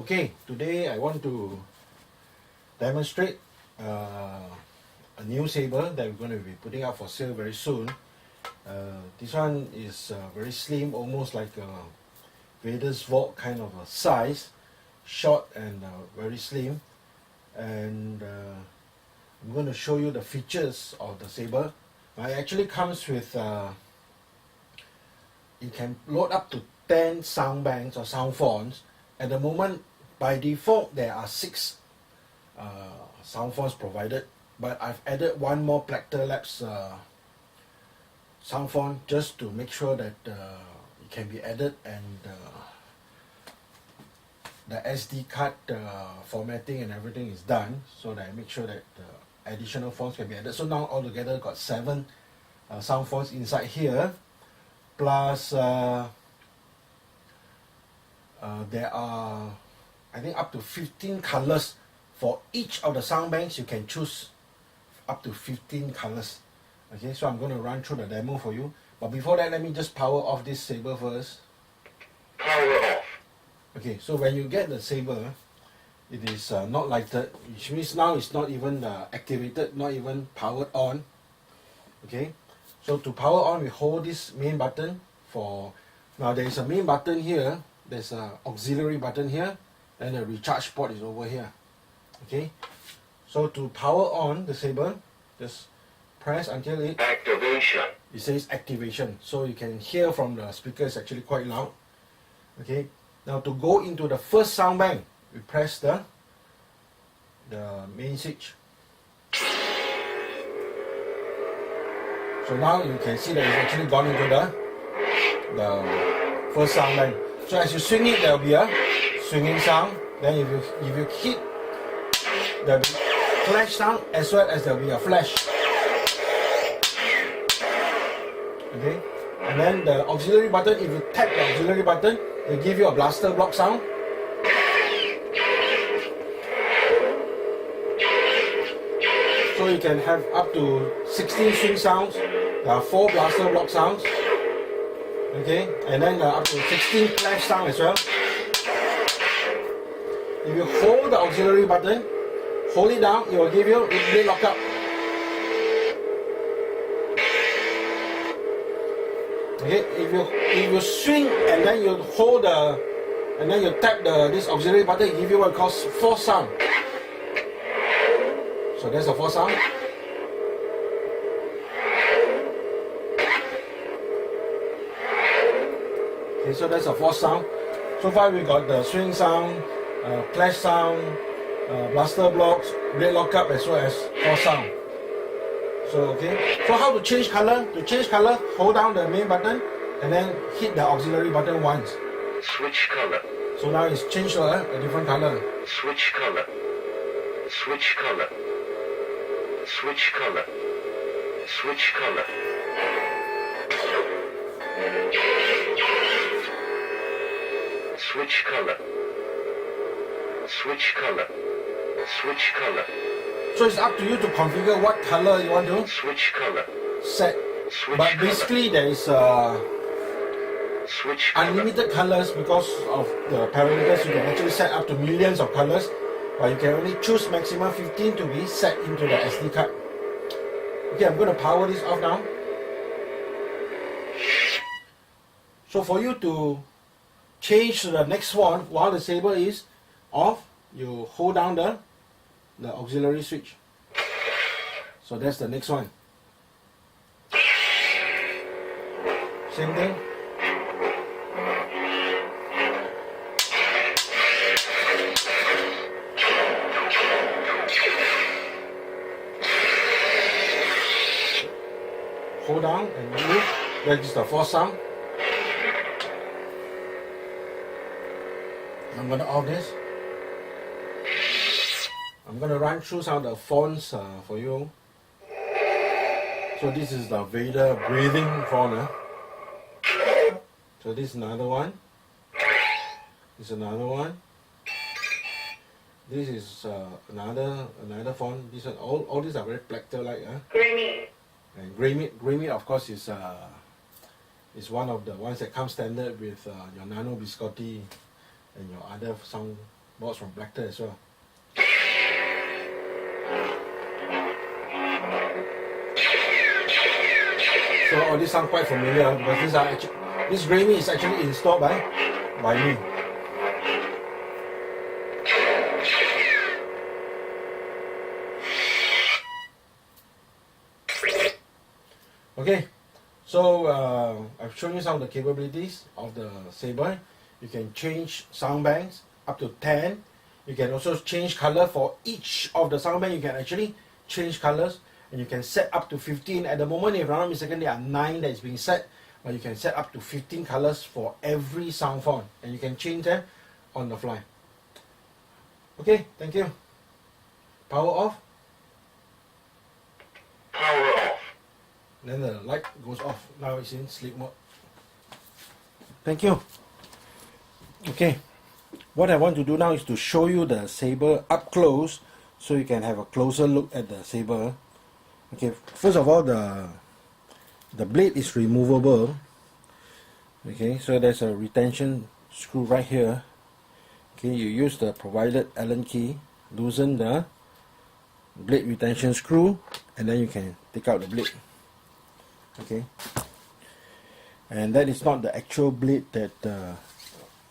Okay, today I want to demonstrate a new saber that we're going to be putting up for sale very soon. This one is very slim, almost like a vaders vault kind of a size, short and very slim. And I'm going to show you the features of the saber. It actually comes with, you can load up to 10 sound banks or sound fonts. At the moment, by default, there are 6 sound fonts provided, but I've added one more Plecter Labs sound font just to make sure that it can be added and the SD card formatting and everything is done, so that I make sure that additional fonts can be added. So now altogether got 7 sound fonts inside here, plus there are, I think, up to 15 colors for each of the sound banks. You can choose up to 15 colors. Okay, so I'm going to run through the demo for you. But before that, let me just power off this saber first. Power off. Okay, so when you get the saber, it is not lighted, which means now it's not even activated, not even powered on. Okay, so to power on, we hold this main button for, now there is a main button here, there's an auxiliary button here, and the recharge port is over here. Okay, so to power on the saber, just press until it says activation. So you can hear from the speaker, it's actually quite loud. Okay, now to go into the first sound bank, we press the main switch. So now you can see that it's actually gone into the first sound bank. So as you swing it, there will be a swinging sound. Then if you hit, there will be flash sound, as well as there will be a flash. Okay, and then the auxiliary button, if you tap the auxiliary button, it will give you a blaster block sound. So you can have up to 16 swing sounds. There are 4 blaster block sounds. Okay, and then up to 16 flash sound as well. If you hold the auxiliary button, hold it down, it will give you a lockup. Okay, if you swing and then you hold and then you tap this auxiliary button, it gives you what it calls force sound. So that's a force sound. Okay, so that's a force sound. So far we got the swing sound, clash sound, blaster blocks, red lockup, as well as force sound. So okay, so how to change color? To change color, hold down the main button and then hit the auxiliary button once. Switch color. So now it's changed to a different color. Switch color. Switch color. Switch color. Switch color. Switch color. Switch color. Switch color. So it's up to you to configure what color you want to switch color. Set. Switch but color. Basically there is switch color. unlimited colors because of the parameters. You can actually set up to millions of colors, but you can only choose maximum 15 to be set into the SD card. Okay, I'm going to power this off now. So for you to change to the next one while the saber is off, you hold down the auxiliary switch. So that's the next one. Same thing. Hold down and move. That is the force sound. I'm going to off this. I'm going to run through some of the fonts for you. So this is the Vader breathing font. So this is another one. This is another one. This is another font. This one, all these are very Plecter like. And grey meat of course is one of the ones that comes standard with your Nano Biscotti and your other sound boards from Plecter as well. So all these sound quite familiar because these are actually, this gravy is actually installed by me. Okay, so I've shown you some of the capabilities of the saber. You can change sound banks up to 10. You can also change color for each of the sound bank. You can actually change colors, and you can set up to 15. At the moment, if I'm not mistaken, there are 9 that is being set, but you can set up to 15 colors for every sound font, and you can change them on the fly. Okay, thank you. Power off. Power off. Then the light goes off. Now it's in sleep mode. Thank you. Okay, what I want to do now is to show you the saber up close so you can have a closer look at the saber. Okay, first of all, the blade is removable. Okay, so there's a retention screw right here. Okay, you use the provided Allen key, loosen the blade retention screw, and then you can take out the blade. Okay, and that is not the actual blade that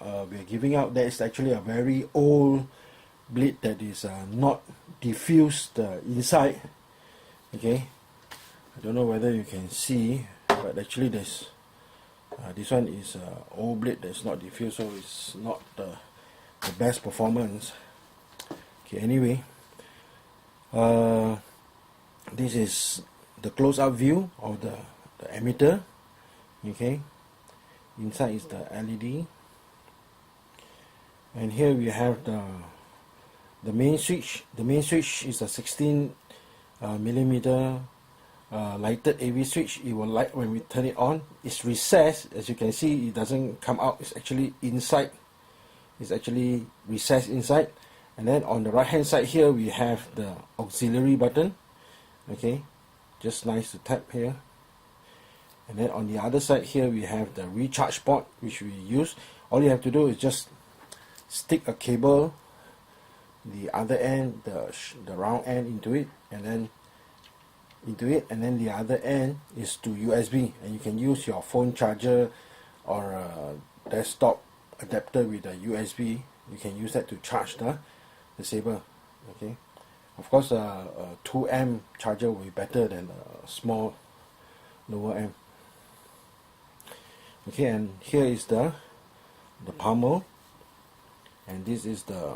we are giving out. That is actually a very old blade that is not diffused inside. Okay, I don't know whether you can see, but actually there's this one is old blade that's not diffused, so it's not the best performance. Okay, anyway, this is the close-up view of the emitter. Okay, inside is the LED, and here we have the main switch. The main switch is a 16 millimeter lighted AV switch. It will light when we turn it on. It's recessed, as you can see. It doesn't come out. It's actually inside. It's actually recessed inside. And then on the right hand side here we have the auxiliary button. Okay, just nice to tap here. And then on the other side here we have the recharge port, which we use. All you have to do is just stick a cable, the other end, the round end into it, and then the other end is to USB, and you can use your phone charger or a desktop adapter with a USB. You can use that to charge the saber. Okay, of course a 2 amp charger will be better than a small lower amp. Okay, and here is the pommel, and this is the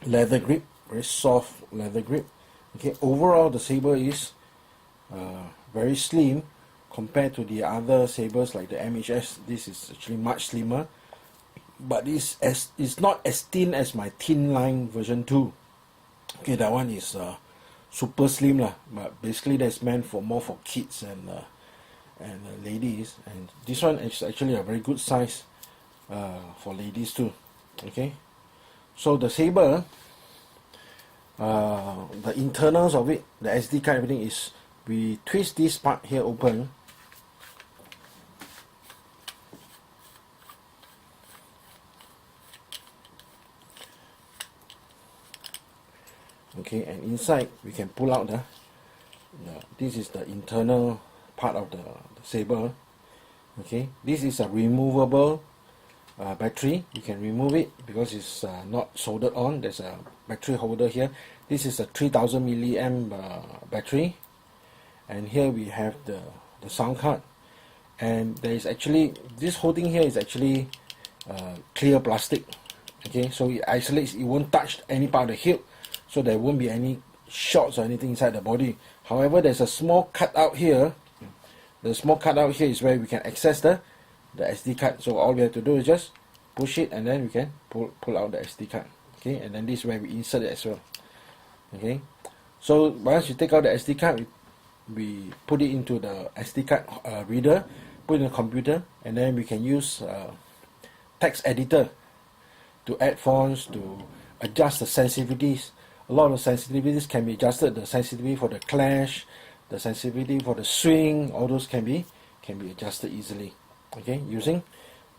leather grip, very soft leather grip. Okay, overall the saber is very slim compared to the other sabers like the MHS. This is actually much slimmer, but it's not as thin as my thin line version 2. Okay, that one is super slim lah, but basically that's meant for more for kids and ladies, and this one is actually a very good size for ladies too. Okay, so the saber, the internals of it, the SD card, everything is, we twist this part here open. Okay, and inside we can pull out this is the internal part of the saber. Okay, this is a removable battery. You can remove it because it's not soldered on. There's a battery holder here. This is a 3000 milliamp battery, and here we have the sound card, and there is actually, this whole thing here is actually clear plastic. Okay, so it isolates, it won't touch any part of the hilt, so there won't be any shots or anything inside the body. However, there's a small cutout here. The small cutout here is where we can access the SD card. So all we have to do is just push it, and then we can pull out the SD card. Okay, and then this is where we insert it as well. Okay, so once you take out the SD card, we put it into the SD card reader, put it in the computer, and then we can use text editor to add fonts, to adjust the sensitivities. A lot of sensitivities can be adjusted. The sensitivity for the clash, the sensitivity for the swing, all those can be adjusted easily. Okay, using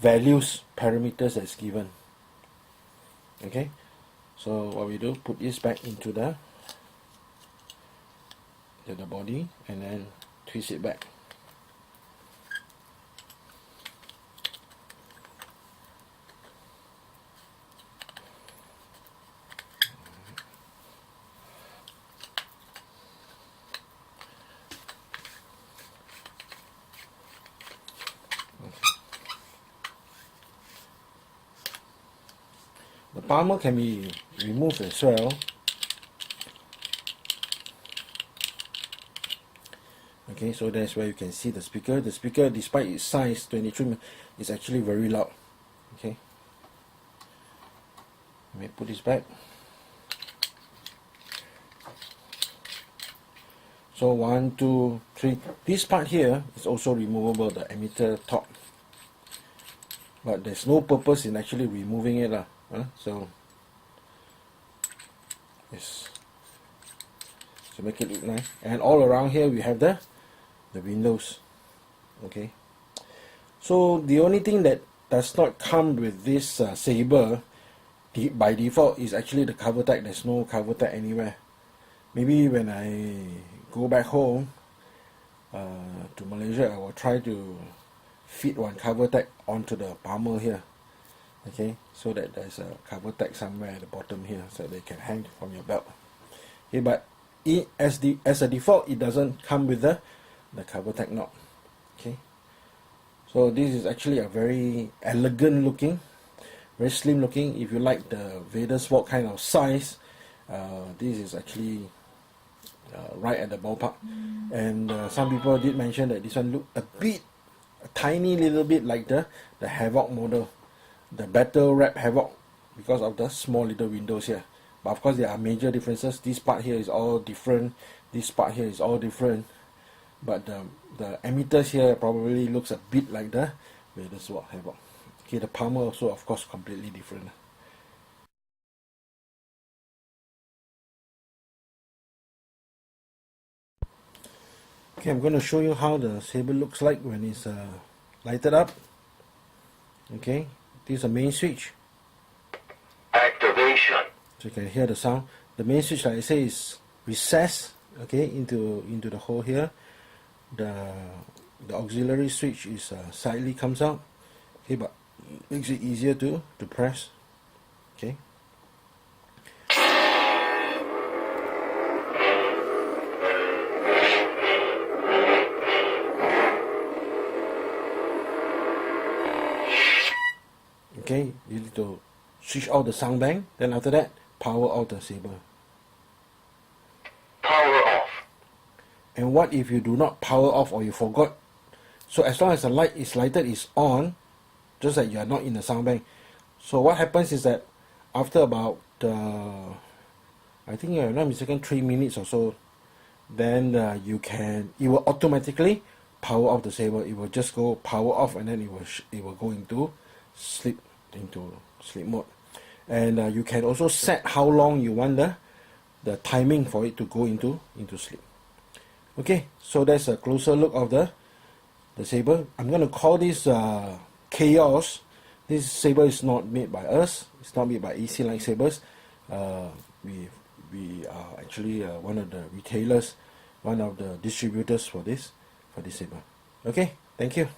values, parameters that's given. Okay, So what we do, put this back into the body and then twist it back. The palmer can be removed as well. Okay, so that's where you can see the speaker. The speaker, despite its size, 23, is actually very loud. Okay, let me put this back. So 1, 2, 3. This part here is also removable, the emitter top. But there's no purpose in actually removing it. So yes, to make it look nice. And all around here we have the windows. Okay, so the only thing that does not come with this saber by default is actually the cover tag. There's no cover tag anywhere. Maybe when I go back home to Malaysia, I will try to fit one cover tag onto the palmer here. Okay, so that there's a cover tag somewhere at the bottom here, so they can hang from your belt. Okay, but as a default, it doesn't come with the cover tag knob. Okay, so this is actually a very elegant looking, very slim looking. If you like the vaders walk kind of size, this is actually right at the ballpark. And some people did mention that this one looked a tiny little bit like the Havoc model, the Battle Rap Havoc, because of the small little windows here. But of course there are major differences. This part here is all different, this part here is all different, but the emitters here probably looks a bit like the Vaders Walk Havoc. Okay, the palmer also of course completely different. Okay, I'm going to show you how the saber looks like when it's lighted up. Okay, this is a main switch. Activation. So you can hear the sound. The main switch, like I say, is recessed, okay, into the hole here. The auxiliary switch is slightly comes out, okay, but makes it easier to press. Okay. Okay, you need to switch out the soundbank, then after that, power out the saber. Power off. And what if you do not power off or you forgot? So as long as the light is lighted, it's on, just like you are not in the soundbank. So what happens is that after about, I think if I'm not mistaken, 3 minutes or so, then it will automatically power off the saber. It will just go power off, and then it will go into sleep mode. And you can also set how long you want the timing for it to go into sleep. Okay, so that's a closer look of the saber. I'm going to call this Chaos. This saber is not made by us. It's not made by ACLightsabers. We are actually one of the retailers, one of the distributors for this saber. Okay, thank you.